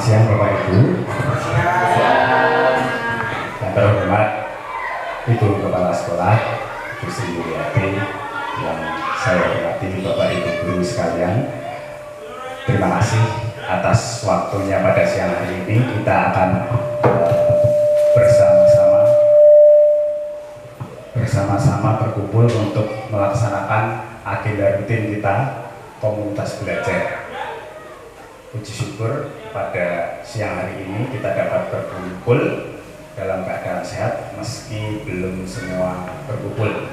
siang Bapak Ibu. Yang terhormat Ibu Kepala Sekolah, Ibu Sri Yuliati, yang saya hormati Bapak Ibu guru sekalian. Terima kasih atas waktunya pada siang hari ini. Kita akan bersama-sama berkumpul untuk melaksanakan agenda rutin kita, komunitas belajar. Puji syukur pada siang hari ini kita dapat berkumpul dalam keadaan sehat meski belum semua berkumpul.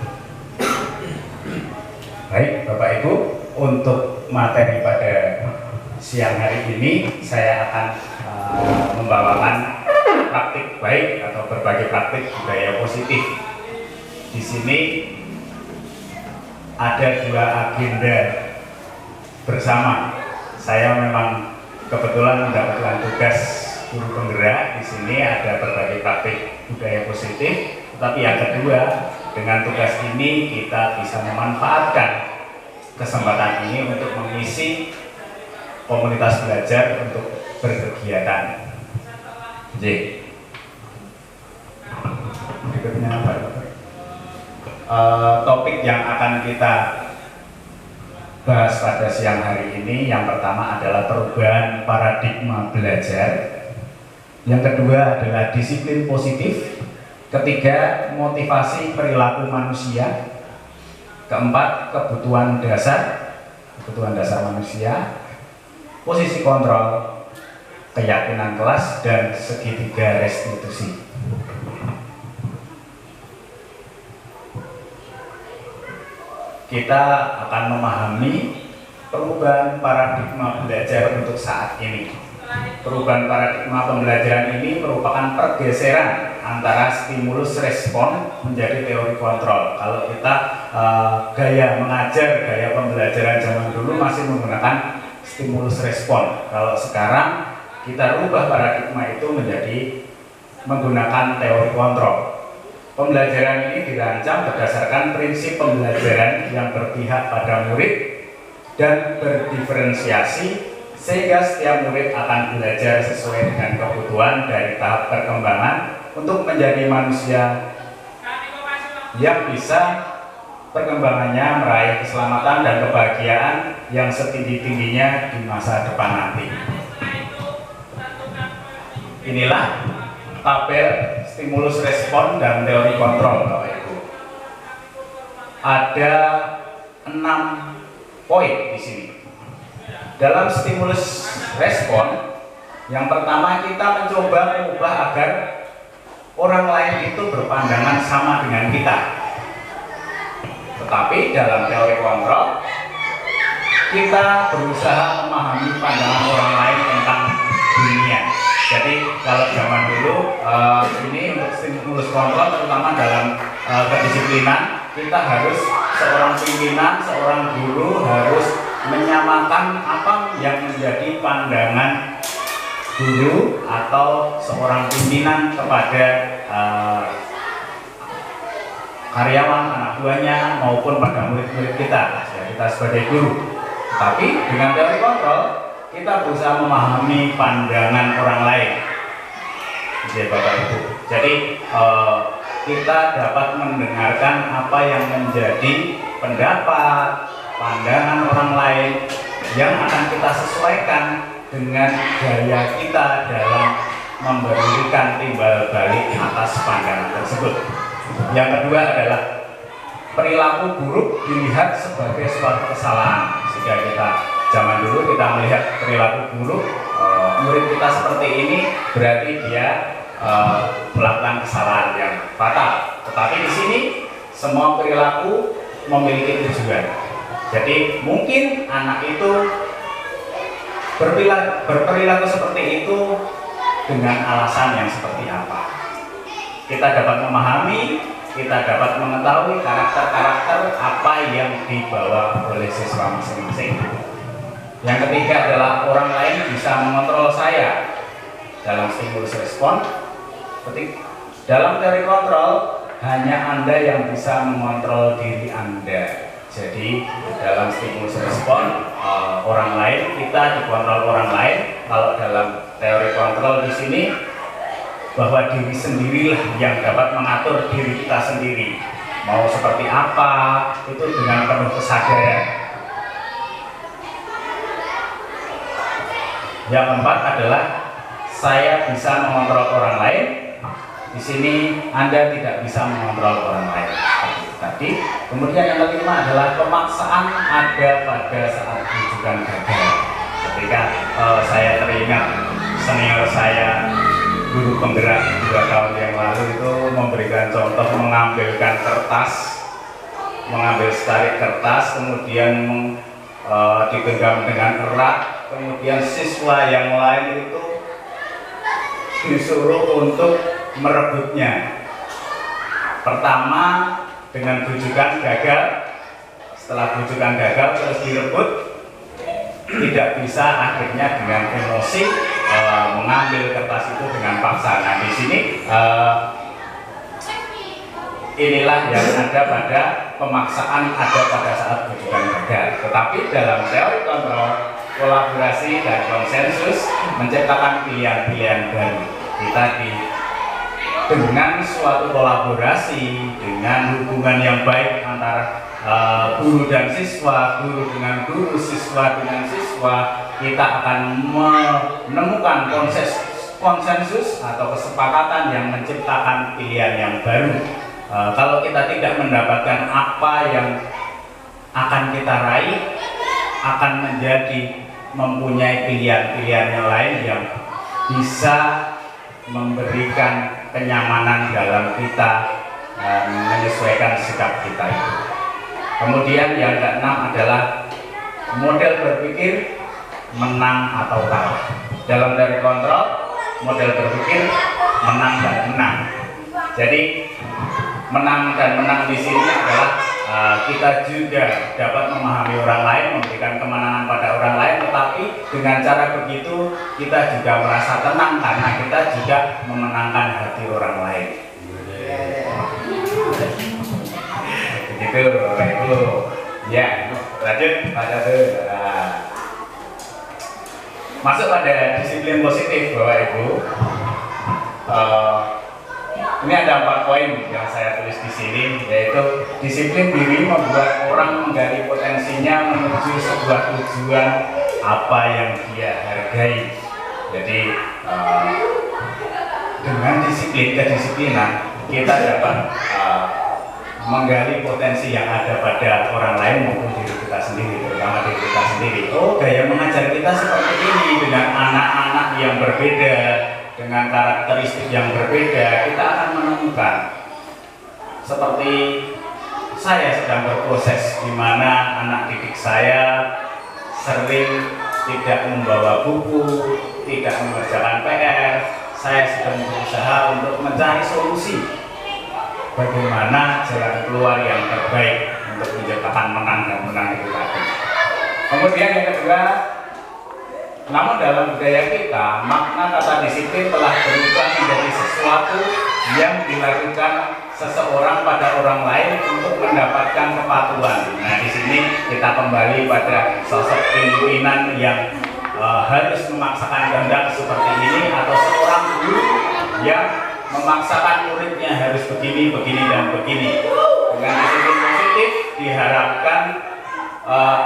Baik Bapak Ibu, untuk materi pada siang hari ini saya akan membawakan praktik baik atau berbagai praktik budaya positif. Di sini ada dua agenda bersama. Saya memang kebetulan mendapatkan tugas guru penggerak. Di sini ada berbagai praktik budaya positif. Tetapi yang kedua, dengan tugas ini kita bisa memanfaatkan kesempatan ini untuk mengisi komunitas belajar untuk berkegiatan. J. Berikutnya apa? Topik yang akan kita bahas pada siang hari ini, yang pertama adalah perubahan paradigma belajar, yang kedua adalah disiplin positif, ketiga motivasi perilaku manusia, keempat kebutuhan dasar manusia, posisi kontrol, keyakinan kelas, dan segitiga restitusi. Kita akan memahami perubahan paradigma belajar untuk saat ini. Perubahan paradigma pembelajaran ini merupakan pergeseran antara stimulus respon menjadi teori kontrol. Kalau kita gaya mengajar, gaya pembelajaran zaman dulu masih menggunakan stimulus respon. Kalau sekarang kita rubah paradigma itu menjadi menggunakan teori kontrol. Pembelajaran ini dirancang berdasarkan prinsip pembelajaran yang berpihak pada murid dan berdiferensiasi, sehingga setiap murid akan belajar sesuai dengan kebutuhan dari tahap perkembangan untuk menjadi manusia yang bisa perkembangannya meraih keselamatan dan kebahagiaan yang setinggi-tingginya di masa depan nanti. Inilah tabel stimulus respon dan teori kontrol, Bapak Ibu. Ada 6 poin di sini. Dalam stimulus respon, yang pertama kita mencoba mengubah agar orang lain itu berpandangan sama dengan kita. Tetapi dalam teori kontrol, kita berusaha memahami pandangan orang lain tentang dunia. Jadi kalau zaman dulu ini untuk stimulus kontrol, terutama dalam kedisiplinan, kita harus seorang pimpinan, seorang guru harus menyamakan apa yang menjadi pandangan guru atau seorang pimpinan kepada karyawan, anak buahnya, maupun pada murid-murid kita, ya, kita sebagai guru. Tapi dengan teori kontrol, kita berusaha memahami pandangan orang lain, ya Bapak Ibu. Jadi kita dapat mendengarkan apa yang menjadi pendapat, pandangan orang lain yang akan kita sesuaikan dengan gaya kita dalam memberikan timbal balik atas pandangan tersebut. Yang kedua adalah perilaku buruk dilihat sebagai suatu kesalahan. Jika kita zaman dulu kita melihat perilaku buruk murid kita seperti ini, berarti dia melakukan kesalahan yang fatal. Tetapi di sini semua perilaku memiliki tujuan. Jadi mungkin anak itu berperilaku seperti itu dengan alasan yang seperti apa. Kita dapat memahami, kita dapat mengetahui karakter-karakter apa yang dibawa oleh siswa masing-masing. Yang ketiga adalah orang lain bisa mengontrol saya dalam stimulus respon. Dalam teori kontrol, hanya Anda yang bisa mengontrol diri Anda. Jadi dalam stimulus respon orang lain, kita dikontrol orang lain. Kalau dalam teori kontrol di sini bahwa diri sendirilah yang dapat mengatur diri kita sendiri. Mau seperti apa itu dengan penuh kesadaran. Yang keempat adalah saya bisa mengontrol orang lain. Di sini Anda tidak bisa mengontrol orang lain. Tadi, kemudian yang kelima adalah pemaksaan ada pada saat rujukan gagal. Ketika saya teringat senior saya, guru penggerak 2 tahun yang lalu itu memberikan contoh mengambil setarik kertas, kemudian digenggam dengan erat, kemudian siswa yang lain itu disuruh untuk merebutnya. Pertama dengan bujukan gagal, setelah bujukan gagal terus direbut, tidak bisa, akhirnya dengan emosi mengambil kertas itu dengan paksa. Nah di sini inilah yang ada pada pemaksaan ada pada saat bujukan gagal. Tetapi dalam teori kontrol, kolaborasi dan konsensus menciptakan pilihan-pilihan baru. Kita dengan suatu kolaborasi, dengan hubungan yang baik antara guru dan siswa, guru dengan guru, siswa dengan siswa, kita akan menemukan konsensus atau kesepakatan yang menciptakan pilihan yang baru. Kalau kita tidak mendapatkan apa yang akan kita raih, akan mempunyai pilihan-pilihan yang lain yang bisa memberikan kenyamanan dalam kita, menyesuaikan sikap kita itu. Kemudian yang keenam adalah model berpikir menang atau kalah. Dalam teori kontrol, model berpikir menang dan menang. Jadi menang dan menang di sini adalah kita juga dapat memahami orang lain, memberikan kemenangan pada orang lain, tetapi dengan cara begitu kita juga merasa tenang karena kita juga memenangkan hati orang lain. Begitu Bapak Ibu. Ya, lanjut pada masuk pada disiplin positif Bapak Ibu. Ini ada 4 poin yang saya tulis di sini, yaitu disiplin diri membuat orang menggali potensinya menuju sebuah tujuan apa yang dia hargai. Jadi dengan kedisiplinan kita dapat menggali potensi yang ada pada orang lain maupun diri kita sendiri, terutama diri kita sendiri. Oh, gaya mengajar kita seperti ini dengan anak-anak yang berbeda, dengan karakteristik yang berbeda, kita akan menemukan. Seperti saya sedang berproses di mana anak didik saya sering tidak membawa buku, tidak mengerjakan PR. Saya sedang berusaha untuk mencari solusi bagaimana jalan keluar yang terbaik untuk menciptakan menang dan menang itu tadi. Kemudian yang kedua, namun dalam budaya kita, makna kata disiplin telah berubah menjadi sesuatu yang dilakukan seseorang pada orang lain untuk mendapatkan kepatuhan. Nah, di sini kita kembali pada sosok pimpinan yang harus memaksakan kehendak seperti ini, atau seorang guru yang memaksakan muridnya harus begini, begini, dan begini. Dengan disiplin positif diharapkan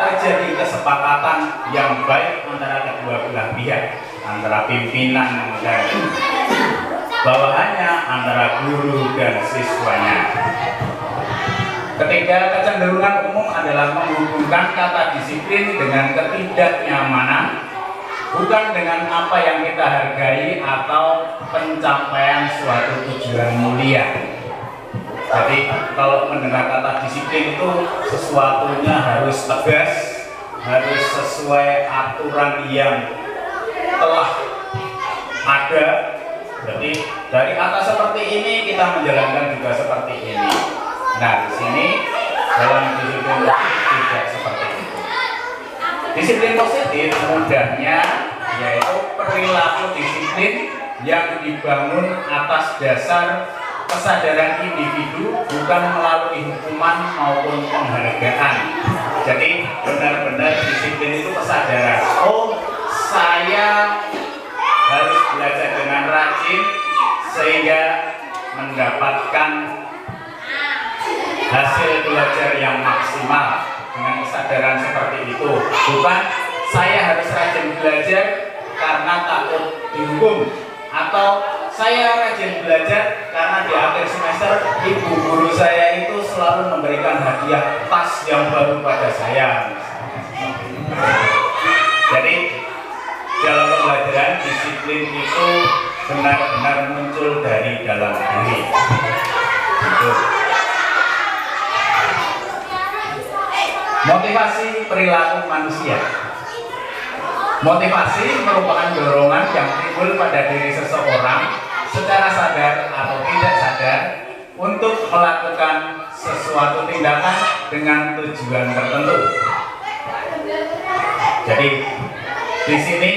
terjadi kesepakatan yang baik antara kedua belah pihak, antara pimpinan dan bawahannya, antara guru dan siswanya. Ketiga, kecenderungan umum adalah menghubungkan kata disiplin dengan ketidaknyamanan, bukan dengan apa yang kita hargai atau pencapaian suatu tujuan mulia. Jadi kalau mendengar kata disiplin itu sesuatunya harus tegas, harus sesuai aturan yang telah ada. Jadi dari atas seperti ini kita menjalankan juga seperti ini. Nah, di sini dalam disiplin positif tidak seperti itu. Disiplin positif mudahnya yaitu perilaku disiplin yang dibangun atas dasar kesadaran individu, bukan melalui hukuman maupun penghargaan. Jadi benar-benar disiplin itu kesadaran. Oh, saya harus maksimal dengan kesadaran seperti itu. Bukan saya harus rajin belajar karena takut dihukum, atau saya rajin belajar karena di akhir semester ibu guru saya itu selalu memberikan hadiah tas yang baru pada saya. Jadi dalam pembelajaran disiplin itu benar-benar muncul dari dalam diri. Motivasi perilaku manusia. Motivasi merupakan dorongan yang timbul pada diri seseorang secara sadar atau tidak sadar untuk melakukan sesuatu tindakan dengan tujuan tertentu. Jadi di sini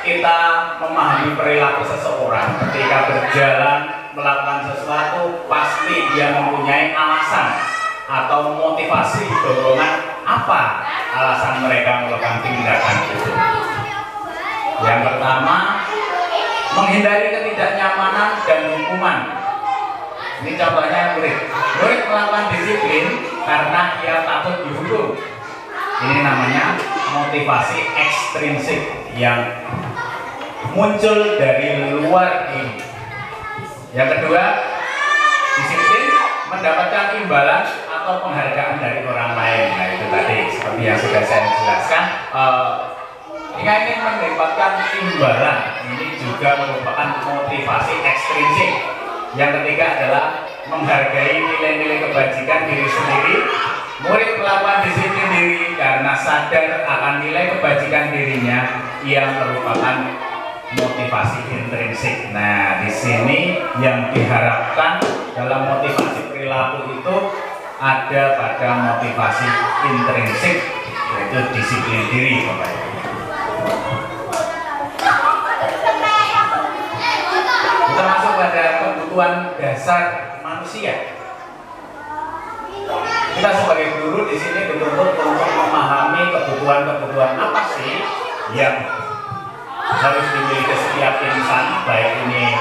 kita memahami perilaku seseorang ketika berjalan melakukan sesuatu, pasti dia mempunyai alasan atau motivasi dorongan apa alasan mereka melakukan tindakan itu. Yang pertama, menghindari ketidaknyamanan dan hukuman. Ini contohnya murid melakukan disiplin karena ia takut dihukum. Ini namanya motivasi ekstrinsik yang muncul dari luar diri. Yang kedua, disiplin mendapatkan imbalan atau penghargaan dari orang lain. Nah itu tadi seperti yang sudah saya jelaskan. Jika ingin mendapatkan imbalan, ini juga merupakan motivasi ekstrinsik. Yang ketiga adalah menghargai nilai-nilai kebajikan diri sendiri. Murid melakukan disiplin diri karena sadar akan nilai kebajikan dirinya yang merupakan motivasi intrinsik. Nah, di sini yang diharapkan dalam motivasi perilaku itu ada pada motivasi intrinsik, yaitu disiplin diri, Bapak Ibu. Kita masuk pada kebutuhan dasar manusia. Kita sebagai guru di sini dituntut untuk memahami kebutuhan-kebutuhan apa sih yang harus dimiliki setiap insan, baik ini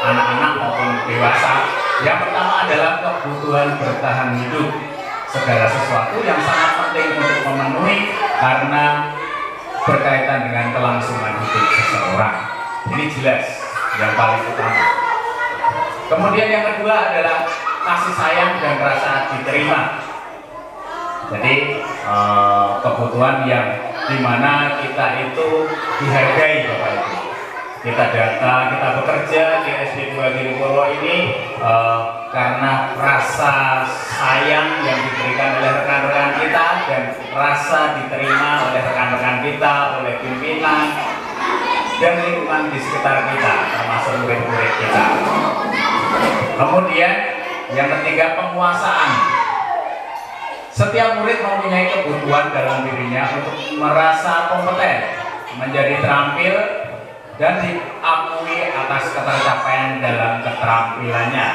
anak-anak maupun dewasa. Yang pertama adalah kebutuhan bertahan hidup. Segala sesuatu yang sangat penting untuk memenuhi karena berkaitan dengan kelangsungan hidup seseorang. Ini jelas yang paling utama. Kemudian yang kedua adalah kasih sayang dan rasa diterima. Jadi kebutuhan yang dimana kita itu dihargai, Bapak Ibu. Kita datang, kita bekerja di SD 2 Giripolo ini karena rasa sayang yang diberikan oleh rekan-rekan kita dan rasa diterima oleh rekan-rekan kita, oleh pimpinan dan lingkungan di sekitar kita, termasuk murid-murid kita. Kemudian yang ketiga, penguasaan. Setiap murid mempunyai kebutuhan dalam dirinya untuk merasa kompeten, menjadi terampil, dan diakui atas ketercapaian dalam keterampilannya.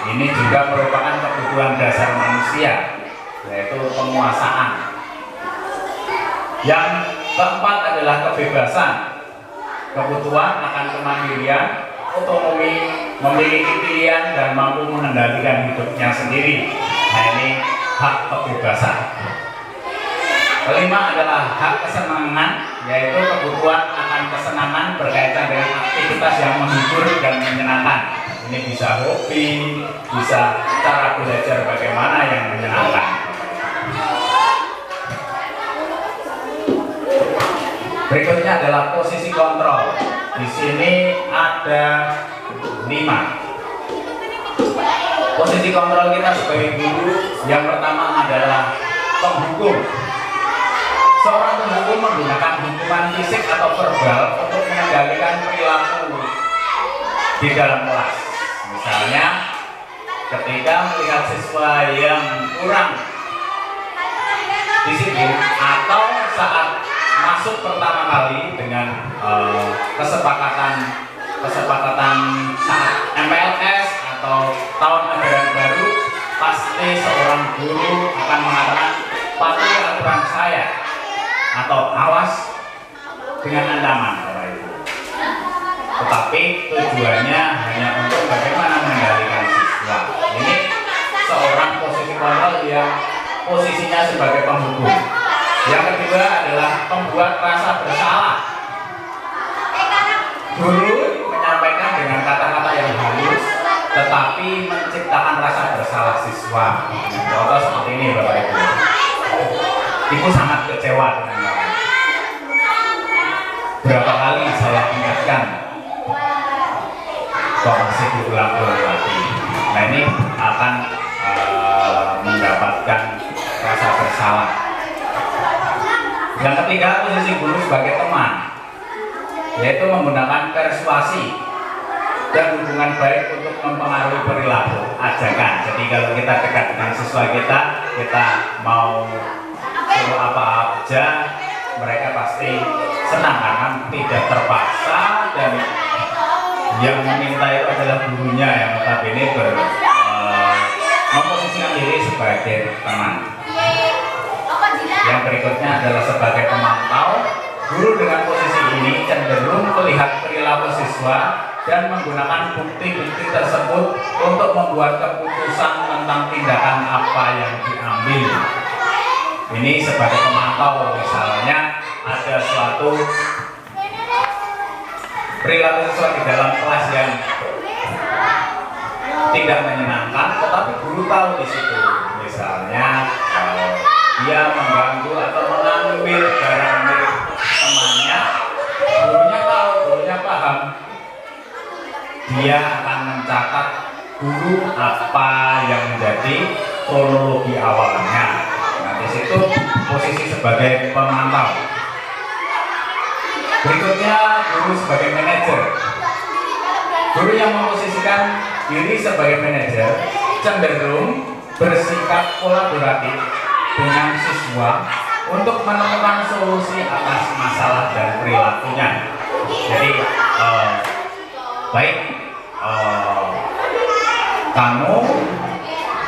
Ini juga merupakan kebutuhan dasar manusia, yaitu penguasaan. Yang keempat adalah kebebasan. Kebutuhan akan kemandirian, otonomi, memiliki pilihan dan mampu mengendalikan hidupnya sendiri. Nah ini hak kebebasan. Kelima adalah hak kesenangan, yaitu kebutuhan akan kesenangan berkaitan dengan aktivitas yang menghibur dan menyenangkan. Ini bisa hobi, bisa cara belajar bagaimana yang menyenangkan. Berikutnya adalah posisi kontrol. Di sini ada 5. Posisi kontrol kita sebagai guru yang pertama adalah penghukum. Seorang penghukum menggunakan hukuman fisik atau verbal untuk mengendalikan perilaku di dalam kelas. Misalnya, ketika melihat siswa yang kurang disiplin atau saat masuk pertama kali dengan kesepakatan saat MPLS atau tahun ajaran baru, pasti seorang guru akan mengatakan patuhi aturan saya atau awas dengan ancaman, Bapak Ibu. Tetapi tujuannya hanya untuk bagaimana mengendalikan siswa. Ini seorang posisi kontrol yang posisinya sebagai penghukum. Yang kedua adalah membuat rasa bersalah. Guru menyampaikan dengan kata-kata yang halus, tetapi menciptakan rasa bersalah siswa. Contoh seperti ini, Bapak Ibu. Ibu sangat kecewa dengan kamu. Berapa kali saya ingatkan, kok masih diulang-ulang lagi. Nah, ini akan mendapatkan rasa bersalah. Yang ketiga, posisi guru sebagai teman, yaitu menggunakan persuasi dan hubungan baik untuk mempengaruhi perilaku, ajakan. Jadi kalau kita dekat dengan siswa kita mau suruh apa aja, mereka pasti senang karena tidak terpaksa, dan yang meminta itu adalah gurunya yang notabene memposisikan diri sebagai teman. Yang berikutnya adalah sebagai pemantau. Guru dengan posisi ini cenderung melihat perilaku siswa dan menggunakan bukti-bukti tersebut untuk membuat keputusan tentang tindakan apa yang diambil. Ini sebagai pemantau, misalnya ada suatu perilaku siswa di dalam kelas yang tidak menyenangkan, tetapi guru tahu di situ. Misalnya dia mengganggu atau mengambil barang milik temannya, gurunya tahu, gurunya paham. Dia akan mencatat dulu apa yang menjadi kronologi awalnya. Nah, di situ posisi sebagai pemantau. Berikutnya, guru sebagai manajer. Guru yang memposisikan diri sebagai manajer cenderung bersikap kolaboratif dengan siswa untuk menemukan solusi atas masalah dan perilakunya. Jadi baik kamu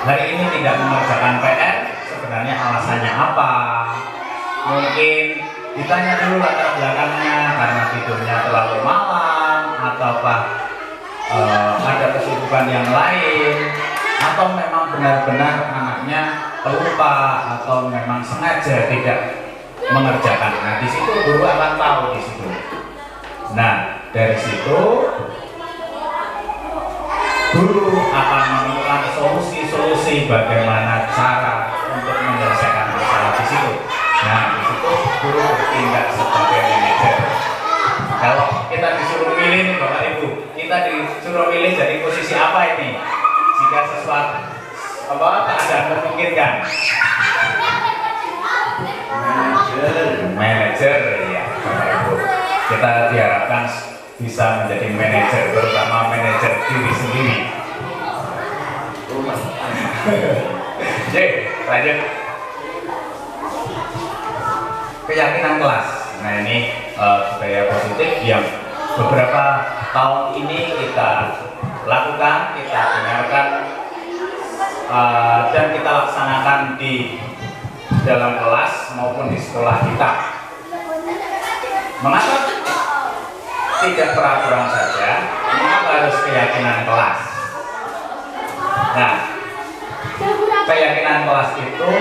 hari ini tidak mengerjakan PR, sebenarnya alasannya apa? Mungkin ditanya dulu latar belakangnya, karena tidurnya terlalu malam, ataukah ada kesibukan yang lain, atau memang benar-benar anaknya lupa, atau memang sengaja tidak mengerjakan. Nah, di situ guru akan tahu di situ. Nah, dari situ guru akan menemukan solusi-solusi bagaimana cara untuk menyelesaikan masalah di situ. Nah, di situ guru bertindak sebagai manajer. Kalau kita disuruh milih nih Bapak Ibu, kita disuruh milih dari posisi apa ini? Jika sesuatu keadaan memungkinkan, manajer ya Bapak Ibu. Kita diharapkan bisa menjadi manajer, terutama manajer diri sendiri. Oke, lanjut. Keyakinan kelas. Nah, ini budaya positif yang beberapa tahun ini kita lakukan, kita dengarkan, dan kita laksanakan di dalam kelas maupun di sekolah kita. Mengapa tidak peraturan saja? Mengapa harus keyakinan kelas? Nah, keyakinan kelas itu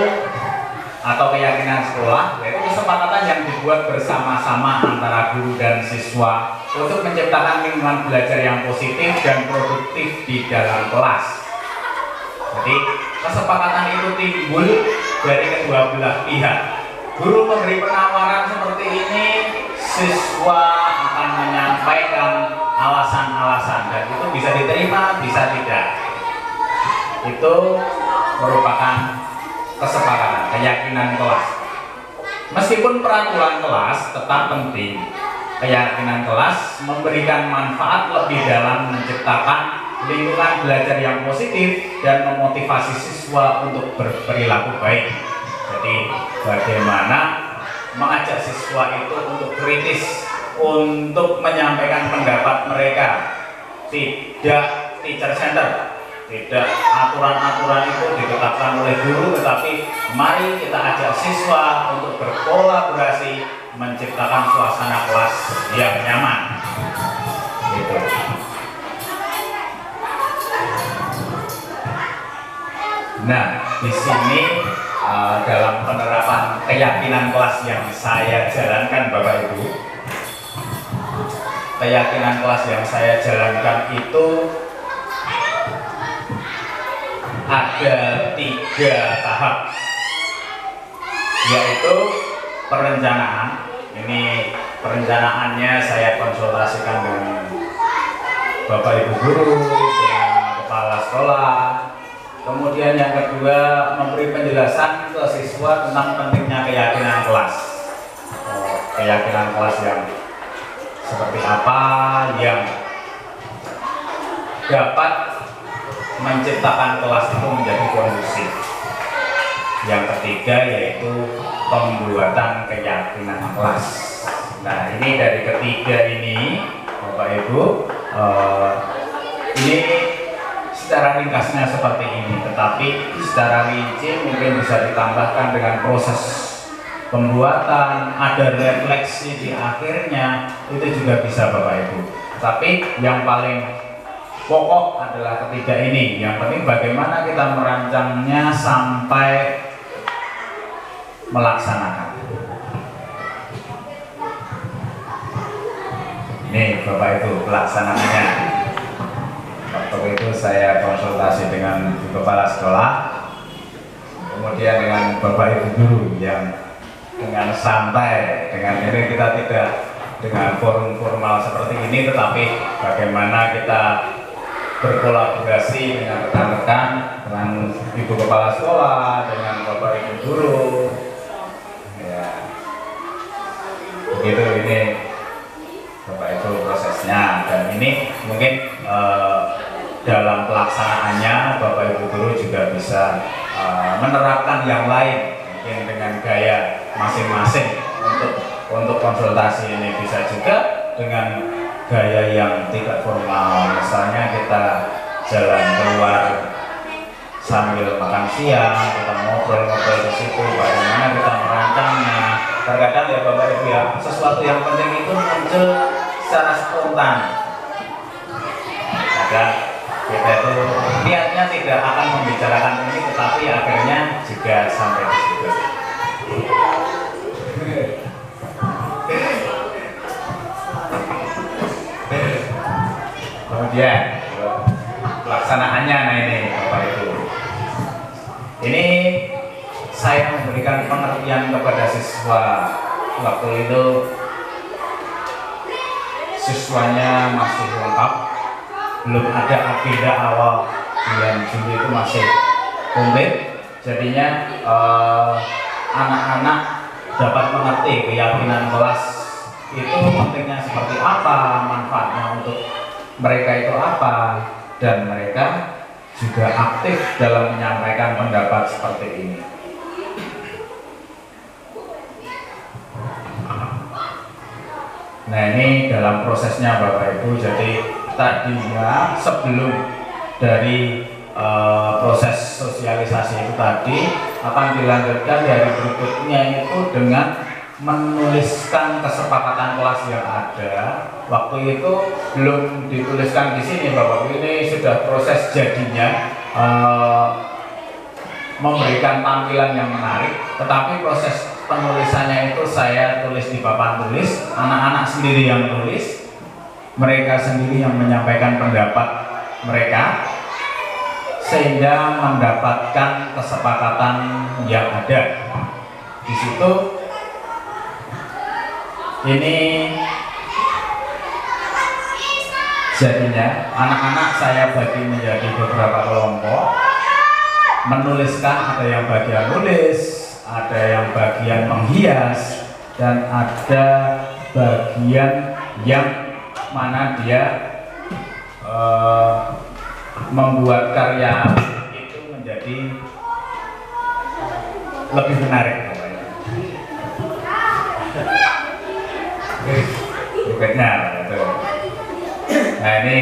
atau keyakinan sekolah yaitu kesepakatan yang dibuat bersama-sama antara guru dan siswa untuk menciptakan lingkungan belajar yang positif dan produktif di dalam kelas. Jadi kesepakatan itu timbul dari kedua belah pihak. Guru memberi penawaran seperti ini, siswa akan menyampaikan alasan-alasan, dan itu bisa diterima, bisa tidak. Itu merupakan kesepakatan, keyakinan kelas. Meskipun peraturan kelas tetap penting, keyakinan kelas memberikan manfaat lebih dalam menciptakan lingkungan belajar yang positif dan memotivasi siswa untuk berperilaku baik. Jadi bagaimana mengajak siswa itu untuk kritis, untuk menyampaikan pendapat mereka, tidak teacher center, tidak aturan-aturan itu ditetapkan oleh guru, tetapi mari kita ajak siswa untuk berkolaborasi menciptakan suasana kelas yang nyaman. Gitu. Nah, di sini dalam penerapan keyakinan kelas yang saya jalankan Bapak Ibu. Keyakinan kelas yang saya jalankan itu ada 3 tahap, yaitu perencanaan. Ini perencanaannya saya konsultasikan dengan Bapak Ibu guru, dengan kepala sekolah. Kemudian yang kedua, memberi penjelasan ke siswa tentang pentingnya keyakinan kelas. Keyakinan kelas yang seperti apa yang dapat menciptakan kelas itu menjadi kondusif. Yang ketiga yaitu pembuatan keyakinan kelas. Nah, ini dari ketiga ini Bapak Ibu, ini secara ringkasnya seperti ini, tetapi secara rinci mungkin bisa ditambahkan dengan proses pembuatan, ada refleksi di akhirnya, itu juga bisa Bapak Ibu. Tapi yang paling pokok adalah ketiga ini. Yang penting bagaimana kita merancangnya sampai melaksanakan. Ini Bapak Ibu pelaksanaannya. Waktu itu saya konsultasi dengan kepala sekolah, kemudian dengan Bapak Ibu guru yang dengan santai, dengan ini kita tidak dengan forum formal seperti ini, tetapi bagaimana kita berkolaborasi dengan rekan-rekan, dengan Ibu Kepala Sekolah, dengan Bapak Ibu guru, ya begitu ini Bapak Ibu prosesnya. Dan ini mungkin dalam pelaksanaannya Bapak Ibu guru juga bisa menerapkan yang lain, mungkin dengan gaya masing-masing untuk konsultasi ini, bisa juga dengan gaya yang tidak formal. Misalnya kita jalan keluar sambil makan siang, kita ngobrol-ngobrol di situ, bagaimana kita merancangnya. Terkadang ya Bapak Ibu ya, sesuatu yang penting itu muncul secara spontan. Kadang kita itu niatnya tidak akan membicarakan ini, tetapi akhirnya juga sampai di situ. Kemudian pelaksanaannya, nah ini Bapak Ibu, ini saya memberikan pengertian kepada siswa. Waktu itu siswanya masih lengkap, belum ada agenda awal bulan Juli, itu masih komplit. Jadinya anak-anak dapat mengerti keyakinan kelas itu pentingnya seperti apa, manfaatnya untuk mereka itu apa, dan mereka juga aktif dalam menyampaikan pendapat seperti ini. Nah, ini dalam prosesnya Bapak Ibu. Jadi tadinya sebelum dari proses sosialisasi itu tadi akan dilanjutkan dari berikutnya itu dengan menuliskan kesepakatan kelas yang ada. Waktu itu belum dituliskan di sini Bapak Ibu, ini sudah proses jadinya memberikan tampilan yang menarik, tetapi proses penulisannya itu saya tulis di papan tulis, anak-anak sendiri yang tulis, mereka sendiri yang menyampaikan pendapat mereka, sehingga mendapatkan kesepakatan yang ada. Di situ ini jadinya anak-anak saya bagi menjadi beberapa kelompok, menuliskan, ada yang bagian nulis, ada yang bagian menghias, dan ada bagian yang mana dia membuat karya itu menjadi lebih menarik. Berikutnya, nah ini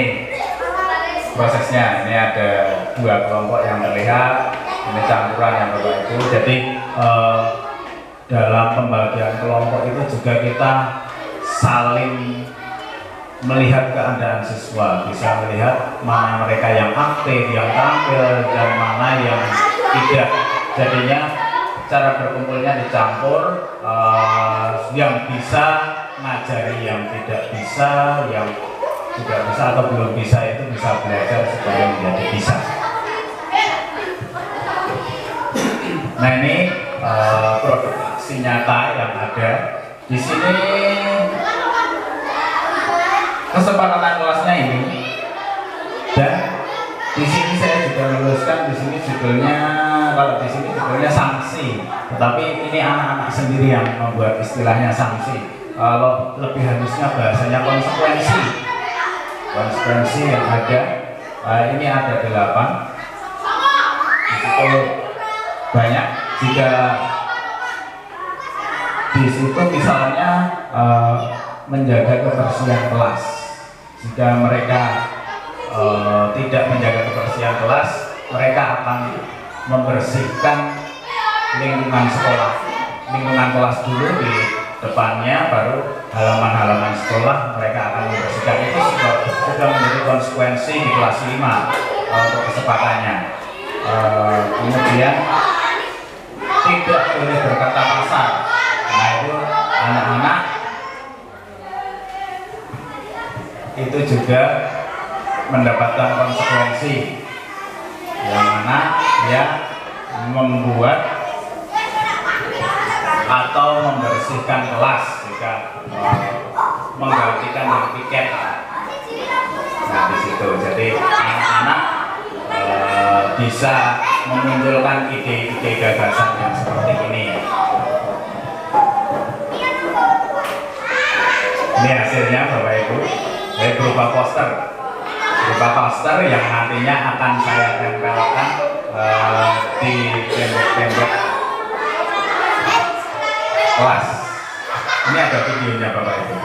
prosesnya. Ini ada 2 kelompok yang terlihat, ini campuran yang Bapak Ibu. Jadi dalam pembagian kelompok itu juga kita saling melihat keadaan siswa, bisa melihat mana mereka yang aktif, yang tampil, dan mana yang tidak. Jadinya cara berkumpulnya dicampur, yang bisa ngajari yang tidak bisa, yang tidak bisa atau belum bisa itu bisa belajar supaya menjadi bisa. Nah ini produksi nyata yang ada di sini, kesepakatan kelasnya ini, dan di sini saya juga menuliskan di sini judulnya, kalau di sini judulnya sanksi, tetapi ini anak-anak sendiri yang membuat istilahnya sanksi. Kalau lebih halusnya bahasanya konsekuensi. Konsekuensi yang ada, ini ada 8. Itu banyak. Jika di situ misalnya menjaga kebersihan kelas, jika mereka tidak menjaga kebersihan kelas, mereka akan membersihkan lingkungan sekolah, lingkungan kelas dulu, di depannya baru halaman-halaman sekolah mereka akan membersihkan. Itu sudah menjadi konsekuensi di kelas 5 untuk kesempatannya. Kemudian tidak boleh berkata kasar. Nah itu anak-anak itu juga mendapatkan konsekuensi, yang mana dia membuat atau membersihkan kelas jika menggantikan yang piket. Nah di situ jadi anak-anak bisa memunculkan ide-ide gagasan yang seperti ini. Ini hasilnya Bapak Ibu, dari berupa poster yang nantinya akan saya tempelkan di tembok-tembok kelas. Ini ada videonya Bapak Ibu.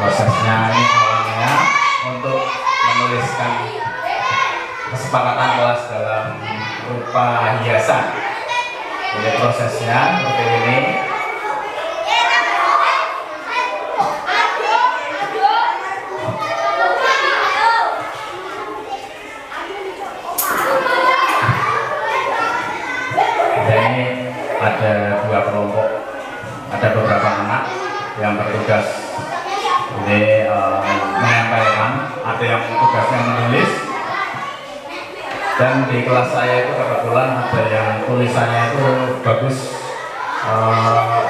Prosesnya ini awalnya untuk menuliskan kesepakatan kelas dalam rupa hiasan. Jadi prosesnya seperti ini. Dan ini ada 2 kelompok, ada beberapa anak yang bertugas ini menempelkan, ada yang tugasnya menulis. Dan di kelas saya itu kebetulan ada yang tulisannya itu bagus,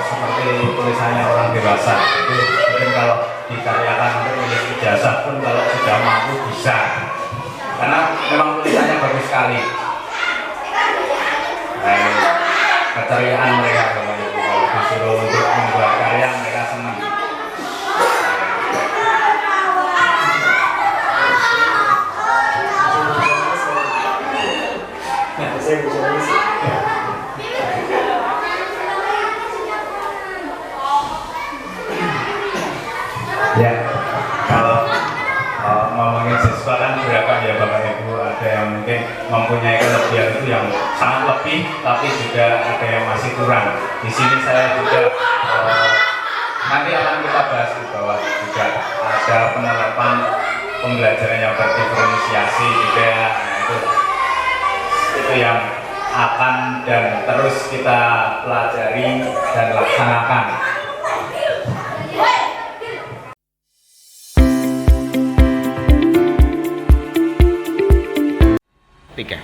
seperti tulisannya orang dewasa. Itu mungkin kalau dikaryakan untuk tulis ijazah pun kalau sudah mampu bisa, karena memang tulisannya bagus sekali. Keceriaan mereka kalau disuruh untuk membuat karya, mereka senang. Ya, kalau ngomongin siswa kan beragam ya Bapak Ibu. Ada yang mungkin mempunyai kelebihan itu yang sangat lebih, tapi juga ada yang masih kurang. Di sini saya juga nanti akan kita bahas di bawah juga ada penerapan pembelajaran yang berdiferensiasi juga. Nah, itu yang akan dan terus kita pelajari dan laksanakan. Tiga.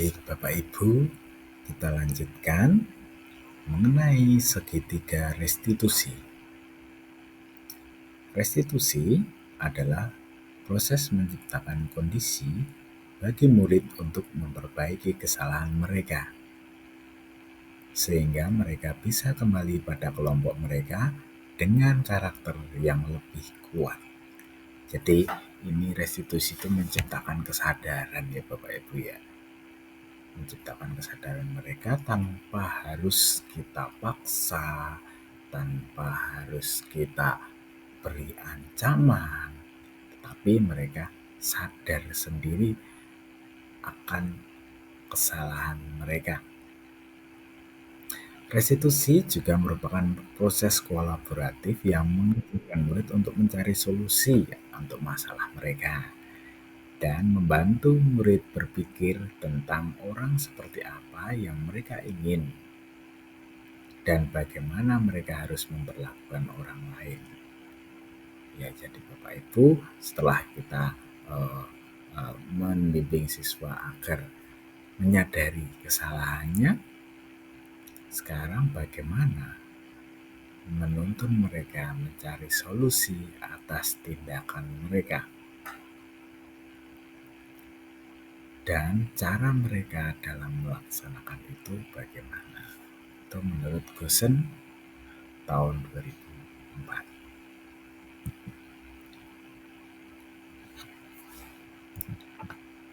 Baik Bapak Ibu, kita lanjutkan mengenai segitiga restitusi. Restitusi adalah proses menciptakan kondisi bagi murid untuk memperbaiki kesalahan mereka, sehingga mereka bisa kembali pada kelompok mereka dengan karakter yang lebih kuat. Jadi ini restitusi itu menciptakan kesadaran ya Bapak Ibu ya. Menciptakan kesadaran mereka tanpa harus kita paksa, tanpa harus kita beri ancaman, tetapi mereka sadar sendiri akan kesalahan mereka. Restitusi juga merupakan proses kolaboratif yang mengizinkan murid untuk mencari solusi untuk masalah mereka dan membantu murid berpikir tentang orang seperti apa yang mereka ingin dan bagaimana mereka harus memperlakukan orang lain. Ya, jadi Bapak Ibu, setelah kita membimbing siswa agar menyadari kesalahannya, sekarang bagaimana menuntun mereka mencari solusi atas tindakan mereka. Dan cara mereka dalam melaksanakan itu bagaimana? Itu menurut Goosen tahun 2004.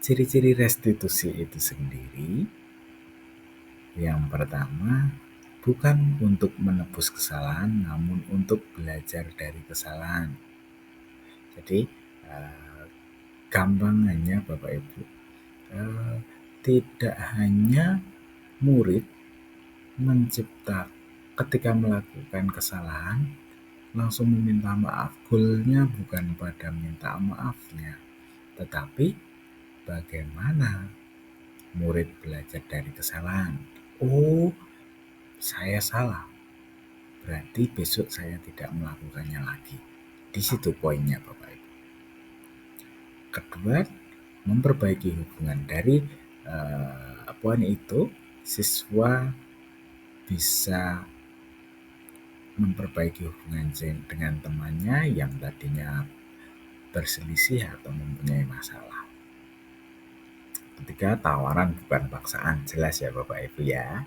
Ciri-ciri restitusi itu sendiri, yang pertama, bukan untuk menebus kesalahan, namun untuk belajar dari kesalahan. Jadi, gampangannya Bapak Ibu, tidak hanya murid ketika melakukan kesalahan langsung meminta maaf. Goalnya bukan pada minta maafnya, tetapi bagaimana murid belajar dari kesalahan. Oh, saya salah, berarti besok saya tidak melakukannya lagi. Di situ poinnya Bapak Ibu. Kedua, memperbaiki hubungan. Dari poin itu, siswa bisa memperbaiki hubungan dengan temannya yang tadinya berselisih atau mempunyai masalah. Ketiga, tawaran bukan paksaan, jelas ya Bapak Ibu ya.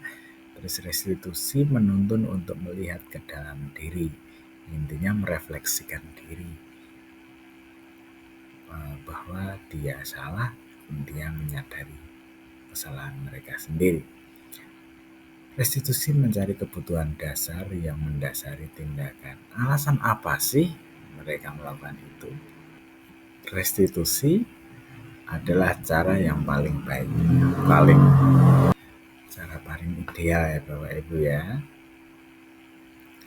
Terus restitusi menuntun untuk melihat ke dalam diri, intinya merefleksikan diri bahwa dia salah, dia menyadari kesalahan mereka sendiri. Restitusi mencari kebutuhan dasar yang mendasari tindakan. Alasan apa sih mereka melakukan itu? Restitusi adalah cara yang paling baik, cara paling ideal ya Bapak Ibu ya.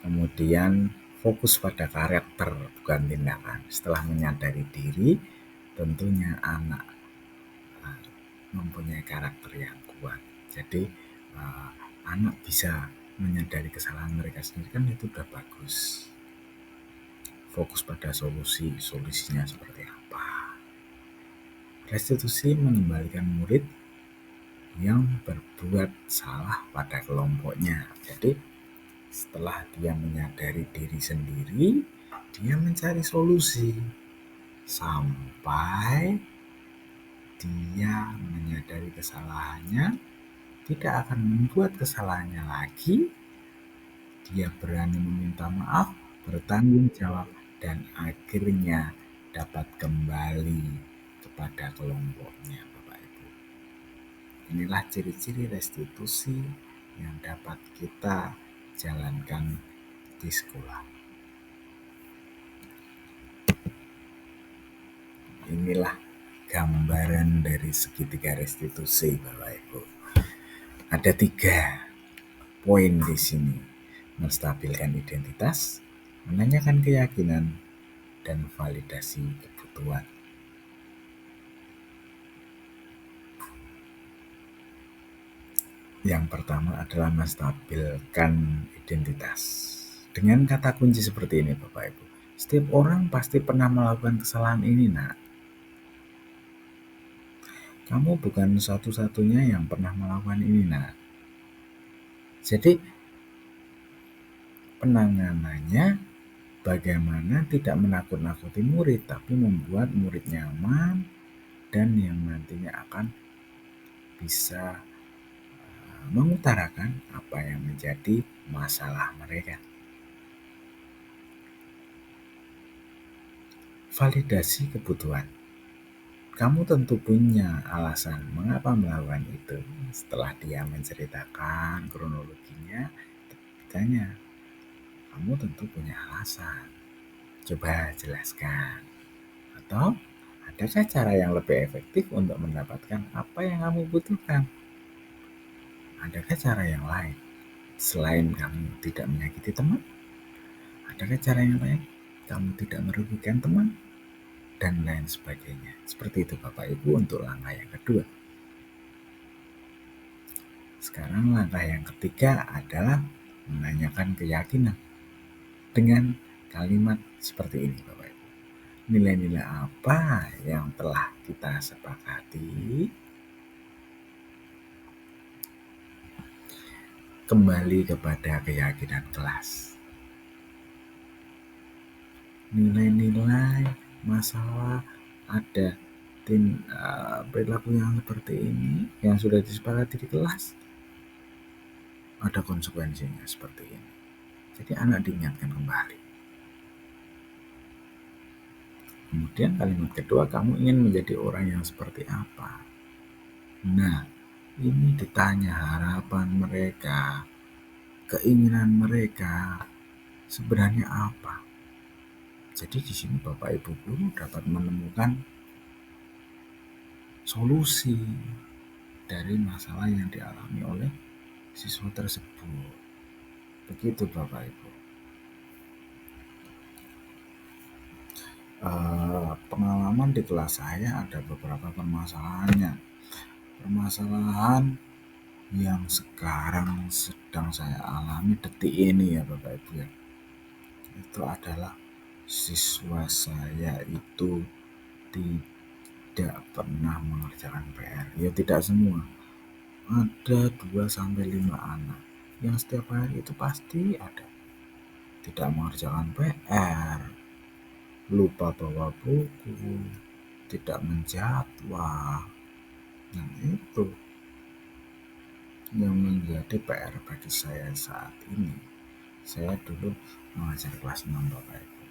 Kemudian fokus pada karakter bukan tindakan. Setelah menyadari diri, tentunya anak mempunyai karakter yang kuat. Jadi anak bisa menyadari kesalahan mereka sendiri, kan itu udah bagus. Fokus pada solusinya seperti apa. Restitusi mengembalikan murid yang berbuat salah pada kelompoknya. Jadi setelah dia menyadari diri sendiri, dia mencari solusi sampai dia menyadari kesalahannya, tidak akan membuat kesalahannya lagi. Dia berani meminta maaf, bertanggung jawab, dan akhirnya dapat kembali kepada kelompoknya Bapak Ibu. Inilah ciri-ciri restitusi yang dapat kita jalankan di sekolah. Inilah gambaran dari segitiga restitusi Bapak Ibu. Ada 3 poin di sini. Menstabilkan identitas, menanyakan keyakinan, dan validasi kebutuhan. Yang pertama adalah menstabilkan identitas. Dengan kata kunci seperti ini Bapak Ibu. Setiap orang pasti pernah melakukan kesalahan ini, nak. Kamu bukan satu-satunya yang pernah melakukan ini. Nah, jadi penanganannya bagaimana tidak menakut-nakuti murid, tapi membuat murid nyaman dan yang nantinya akan bisa mengutarakan apa yang menjadi masalah mereka. Validasi kebutuhan. Kamu tentu punya alasan mengapa melakukan itu. Setelah dia menceritakan kronologinya, ditanya, kamu tentu punya alasan. Coba jelaskan. Atau adakah cara yang lebih efektif untuk mendapatkan apa yang kamu butuhkan? Adakah cara yang lain selain kamu tidak menyakiti teman? Adakah cara yang lain kamu tidak merugikan teman? Dan lain sebagainya. Seperti itu Bapak Ibu untuk langkah yang kedua. Sekarang langkah yang ketiga adalah menanyakan keyakinan dengan kalimat seperti ini Bapak Ibu. Nilai-nilai apa yang telah kita sepakati? Kembali kepada keyakinan kelas. Nilai-nilai masalah ada perilaku yang seperti ini yang sudah disepakati di kelas, ada konsekuensinya seperti ini. Jadi anak diingatkan kembali. Kemudian kalimat kedua, kamu ingin menjadi orang yang seperti apa? Nah, ini ditanya harapan mereka, keinginan mereka sebenarnya apa. Jadi di sini Bapak Ibu guru dapat menemukan solusi dari masalah yang dialami oleh siswa tersebut. Begitu Bapak Ibu. Pengalaman di kelas saya ada beberapa permasalahannya. Permasalahan yang sekarang sedang saya alami detik ini ya Bapak Ibu ya. Itu adalah siswa saya itu tidak pernah mengerjakan PR. Ya tidak semua. Ada 2-5 anak yang setiap hari itu pasti ada tidak mengerjakan PR, lupa bawa buku, tidak menjadwal. Nah itu yang menjadi PR bagi saya saat ini. Saya dulu mengajar kelas 6 Bapak Ibu,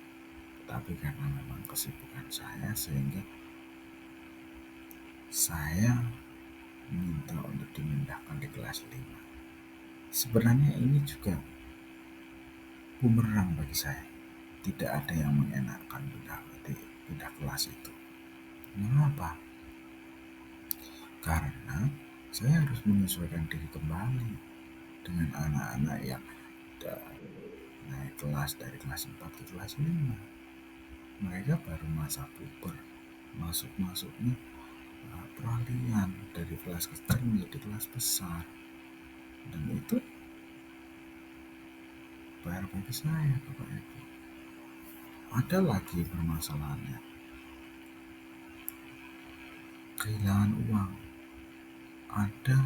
tapi karena memang kesibukan saya sehingga saya minta untuk dimindahkan di kelas 5. Sebenarnya ini juga bumerang bagi saya. Tidak ada yang mengenakan pindah kelas itu. Mengapa? Karena saya harus menyesuaikan diri kembali dengan anak-anak yang naik kelas dari kelas 4 ke kelas 5. Mereka baru masa puber, masuknya peralihan dari kelas kecil menjadi kelas besar, dan itu PR bagi saya Bapak Ibu. Ada lagi permasalahannya, kehilangan uang. Ada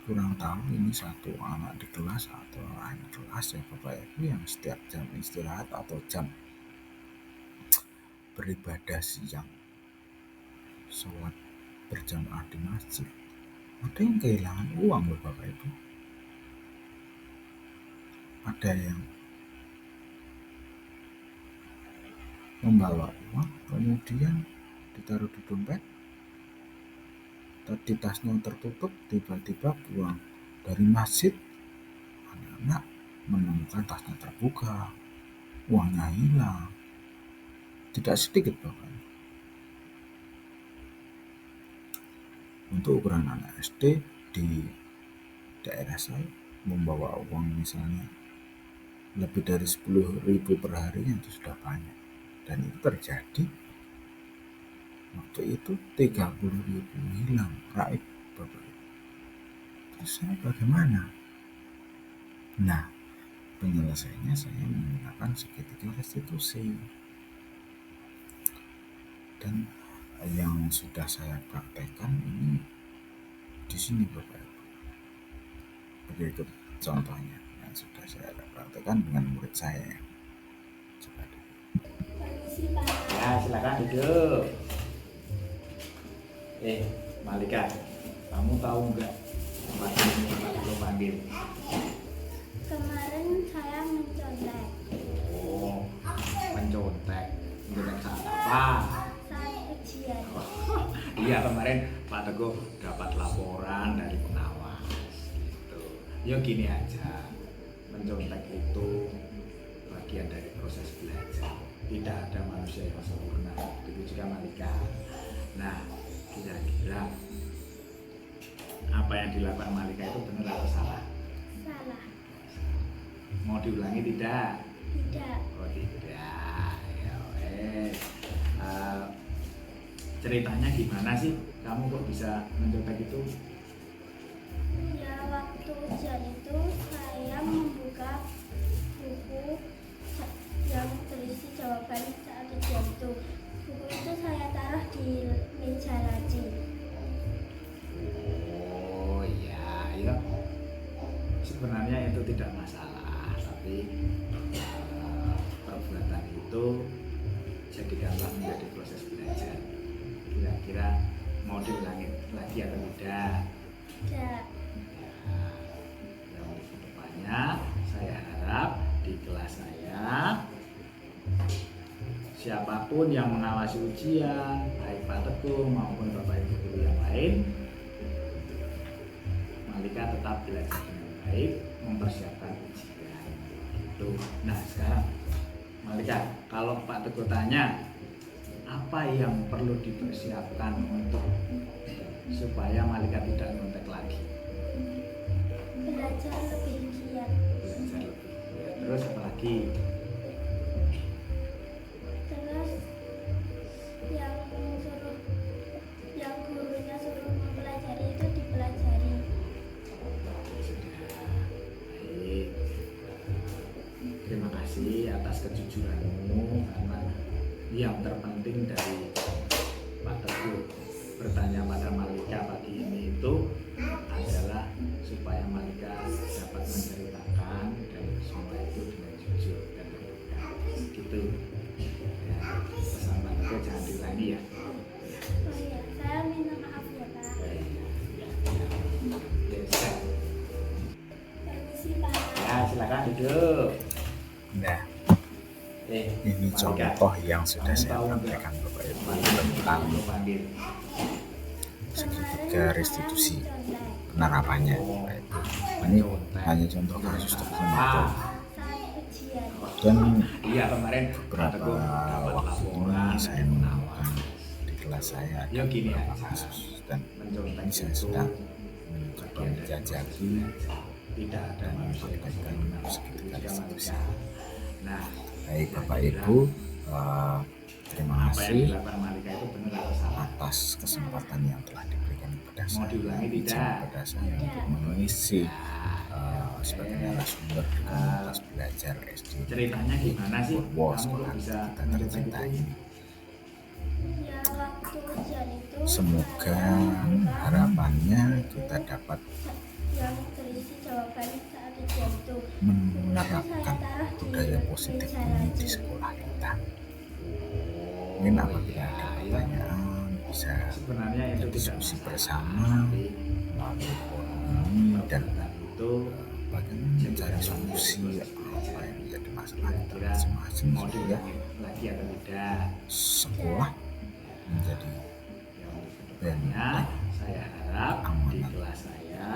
kurang tahu ini satu anak di kelas atau lain kelas ya Bapak Ibu yang setiap jam istirahat atau jam beribadah siang, sholat berjamaah di masjid, ada yang kehilangan uang loh Bapak Ibu. Ada yang membawa uang kemudian ditaruh di dompet, di tasnya tertutup, tiba-tiba pulang dari masjid, anak-anak menemukan tasnya terbuka, uangnya hilang. Tidak sedikit Bapak. Untuk ukuran anak SD di daerah saya membawa uang misalnya lebih dari 10.000 per harinya itu sudah banyak, dan itu terjadi waktu itu 30.000 hilang raib Bapak. Terus saya bagaimana? Nah, penyelesaiannya saya menggunakan segitiga restitusi, dan yang sudah saya praktekkan ini di sini Bapak Ibu. Berikut contohnya yang sudah saya praktekkan dengan murid saya. Coba dulu. Ya, silakan duduk. Malika, kamu tahu nggak apa ini Pak Guru panggil? Kemarin saya mencontek Oh, mencontek. Mencontek saat apa? saat ujian. Iya, kemarin Pak Teguh dapat laporan dari pengawas. Gitu. Yuk gini aja, mencontek itu bagian dari proses belajar. Tidak ada manusia yang sempurna. Begitu juga Malika. Nah, kira-kira apa yang dilakukan Malika itu benar atau salah? Salah. Mau diulangi tidak? Tidak. Oh tidak. Ya wes. Ceritanya gimana sih? Kamu kok bisa mencontek itu? Ya, waktu ujian itu saya membuka buku yang berisi jawaban saat ujian itu. Buku itu saya taruh di meja laci. Oh iya, ya. Sebenarnya itu tidak masalah, tapi perbuatan itu jadikanlah menjadi proses belajar. Kira-kira mau diulangi lagi atau tidak? Tidak. Yang untuk kedepannya saya harap di kelas saya siapapun yang mengawasi ujian, baik Pak Teguh maupun Bapak Ibu guru yang lain, Malika tetap belajar dengan baik, mempersiapkan ujian. Gitu. Nah sekarang Malika, kalau Pak Teguh tanya apa yang perlu dipersiapkan untuk supaya Malika tidak nyontek lagi? Belajar lebih giat. Belajar lebih giat. Terus apa lagi? Terus yang gurunya suruh mempelajari itu dipelajari. Sudah. Baik. Terima kasih atas kejujuranmu, karena yang terpenting dari Pak Teguh bertanya pada Malika pagi ini itu adalah supaya Malika dapat menceritakan dan semua itu dengan jujur dan terbuka. Gitu. Ya, pesan Pak Teguh jangan diulangi ya. Oh iya, saya minta maaf ya Pak. Yes. Permisi Pak. Ya, silakan duduk. Nah, ini Malika, contoh yang sudah kamu saya tahu nggak praktekkan Bapak Ibu apa ini tentang Guru panggil? segitiga restitusi penerapannya Bapak Ibu. Ini hanya contoh kasus tertentu Saat ujian. dan Iya, kemarin beberapa Pak Teguh dapat waktu laporan ini saya dari menemukan pengawas. di kelas saya ada Ya gini beberapa aja, kasus dan mencontek ini saya itu sedang mencoba bagian dari menjajaki proses belajar. Tidak ada dan manusia yang mempraktekkan sempurna. segitiga Itu juga restitusi. Malika. Nah, Baik Bapak kira-kira Ibu, terima apa yang kasih dilakukan Malika itu benar atau salah? atas kesempatan yang telah diberikan kepada Mau saya, diulangi izin tidak? kepada saya untuk mengisi sebagai narasumber di komunitas belajar SD Ceritanya gimana sih? Purwo, Kamu sekolah kok bisa kita mencontek tercinta itu? ini. Ya, waktu ujian itu Semoga saya membuka harapannya kita dapat yang berisi jawaban saat ujian itu. menerapkan budaya positif ini di sekolah kita. Mungkin apabila ada pertanyaan bisa Sebenarnya itu tidak diskusi masalah, bersama tapi melalui forum ini dan perbuatan itu bagaimana mencari solusi apa yang menjadi masalah kita kira-kira masing-masing mau supaya diulangi lagi atau tidak? sekolah menjadi Yang untuk dan kedepannya saya harap di amanat kelas saya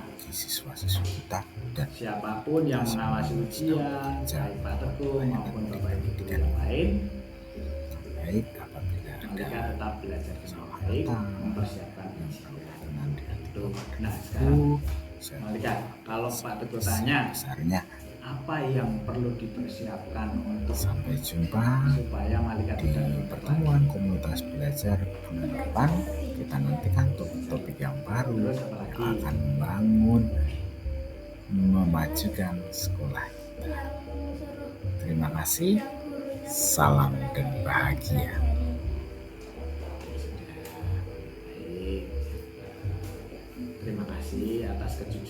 bagi siswa-siswa kita dan siapapun yang mengawasi ujian, baik Pak Teguh maupun Bapak Ibu guru yang lain, baik apabila Malika ada tetap belajar dengan baik, mempersiapkan ujian. perkenan di hati Itu. Bapak Nah dan sekarang Ibu, saya Malika, kalau Pak Teguh tanya besarnya apa yang perlu dipersiapkan untuk sampai jumpa supaya Malika di tidak nyontek lagi? pertemuan komunitas belajar bulan depan. Kita nantikan topik yang baru Terus apa lagi? yang akan membangun memajukan sekolah kita. Terima kasih, salam dan bahagia. atas kejujuran